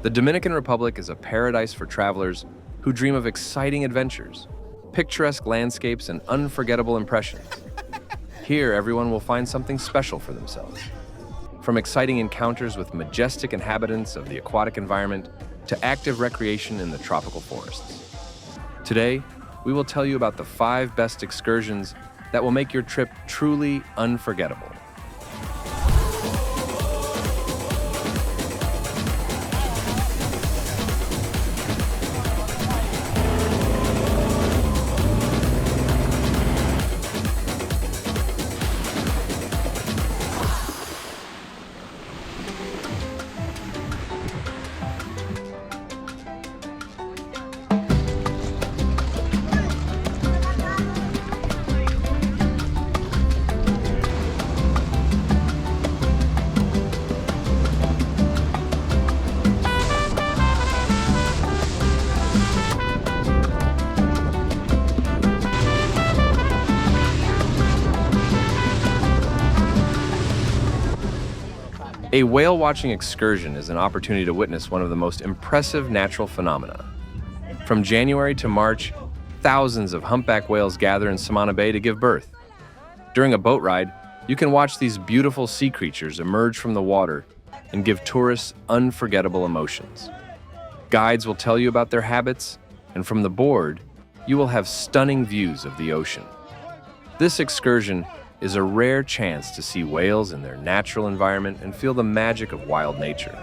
The Dominican Republic is a paradise for travelers who dream of exciting adventures, picturesque landscapes, and unforgettable impressions. Here, everyone will find something special for themselves. From exciting encounters with majestic inhabitants of the aquatic environment to active recreation in the tropical forests. Today, we will tell you about the 5 best excursions that will make your trip truly unforgettable. A whale-watching excursion is an opportunity to witness one of the most impressive natural phenomena. From January to March, thousands of humpback whales gather in Samana Bay to give birth. During a boat ride, you can watch these beautiful sea creatures emerge from the water and give tourists unforgettable emotions. Guides will tell you about their habits, and from the board, you will have stunning views of the ocean. This excursion is a rare chance to see whales in their natural environment and feel the magic of wild nature.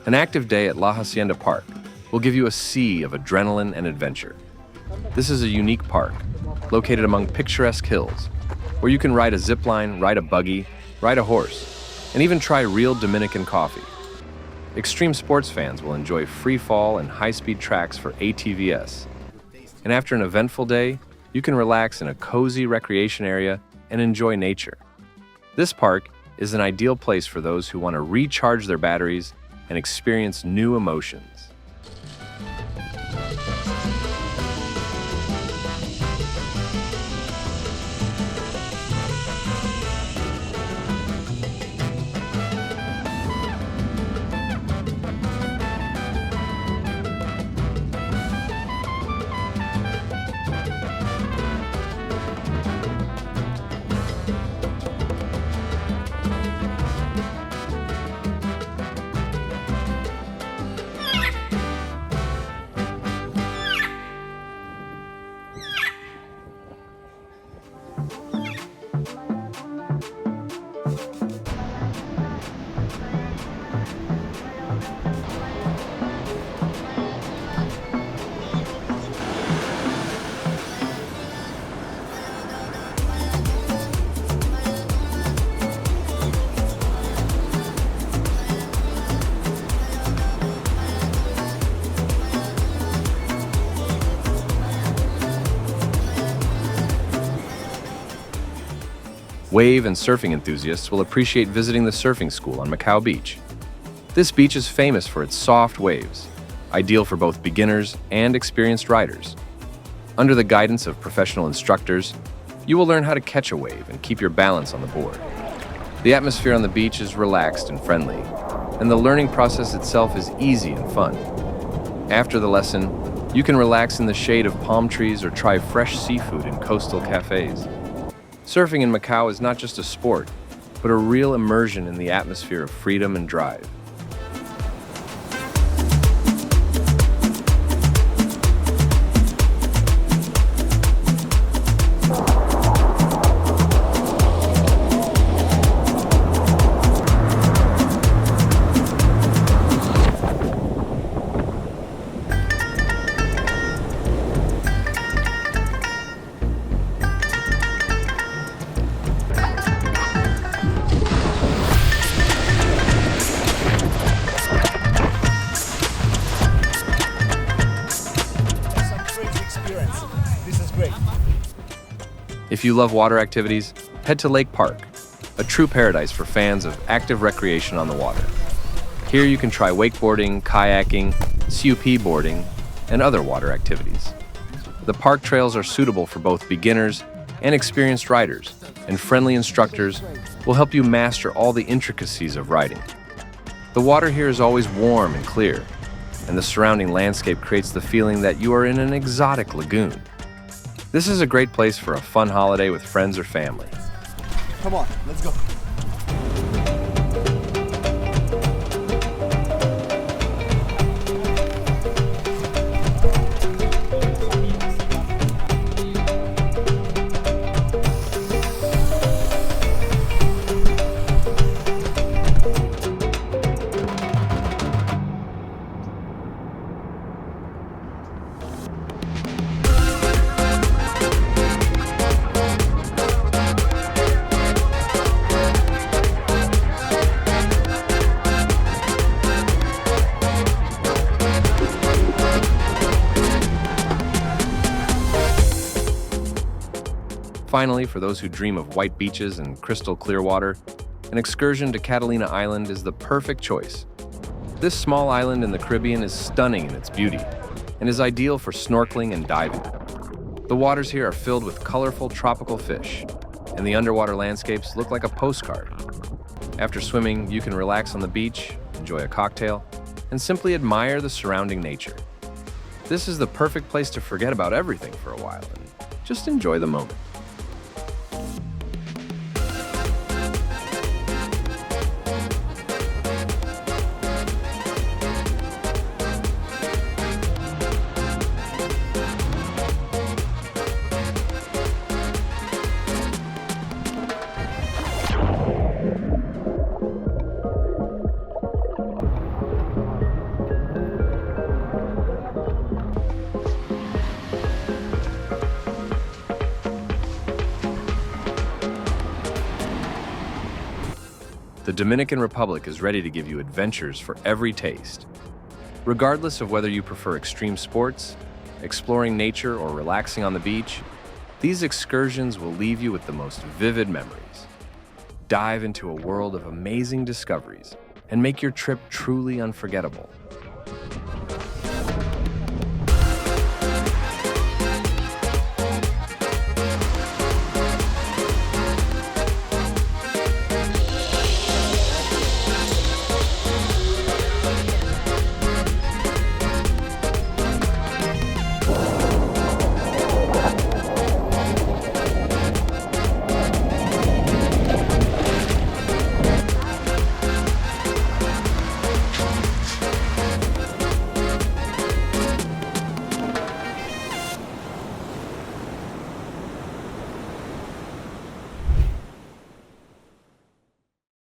An active day at Hacienda Park will give you a sea of adrenaline and adventure. This is a unique park, located among picturesque hills, where you can ride a zip line, ride a buggy, ride a horse, and even try real Dominican coffee. Extreme sports fans will enjoy free fall and high-speed tracks for ATVs. And after an eventful day, you can relax in a cozy recreation area and enjoy nature. This park is an ideal place for those who want to recharge their batteries and experience new emotions. Wave and surfing enthusiasts will appreciate visiting the surfing school on Macao Beach. This beach is famous for its soft waves, ideal for both beginners and experienced riders. Under the guidance of professional instructors, you will learn how to catch a wave and keep your balance on the board. The atmosphere on the beach is relaxed and friendly, and the learning process itself is easy and fun. After the lesson, you can relax in the shade of palm trees or try fresh seafood in coastal cafes. Surfing in Macao is not just a sport, but a real immersion in the atmosphere of freedom and drive. If you love water activities, head to Lake Park, a true paradise for fans of active recreation on the water. Here you can try wakeboarding, kayaking, CUP boarding, and other water activities. The park trails are suitable for both beginners and experienced riders, and friendly instructors will help you master all the intricacies of riding. The water here is always warm and clear, and the surrounding landscape creates the feeling that you are in an exotic lagoon. This is a great place for a fun holiday with friends or family. Come on, let's go. Finally, for those who dream of white beaches and crystal clear water, an excursion to Catalina Island is the perfect choice. This small island in the Caribbean is stunning in its beauty and is ideal for snorkeling and diving. The waters here are filled with colorful tropical fish, and the underwater landscapes look like a postcard. After swimming, you can relax on the beach, enjoy a cocktail, and simply admire the surrounding nature. This is the perfect place to forget about everything for a while and just enjoy the moment. The Dominican Republic is ready to give you adventures for every taste. Regardless of whether you prefer extreme sports, exploring nature, or relaxing on the beach, these excursions will leave you with the most vivid memories. Dive into a world of amazing discoveries and make your trip truly unforgettable.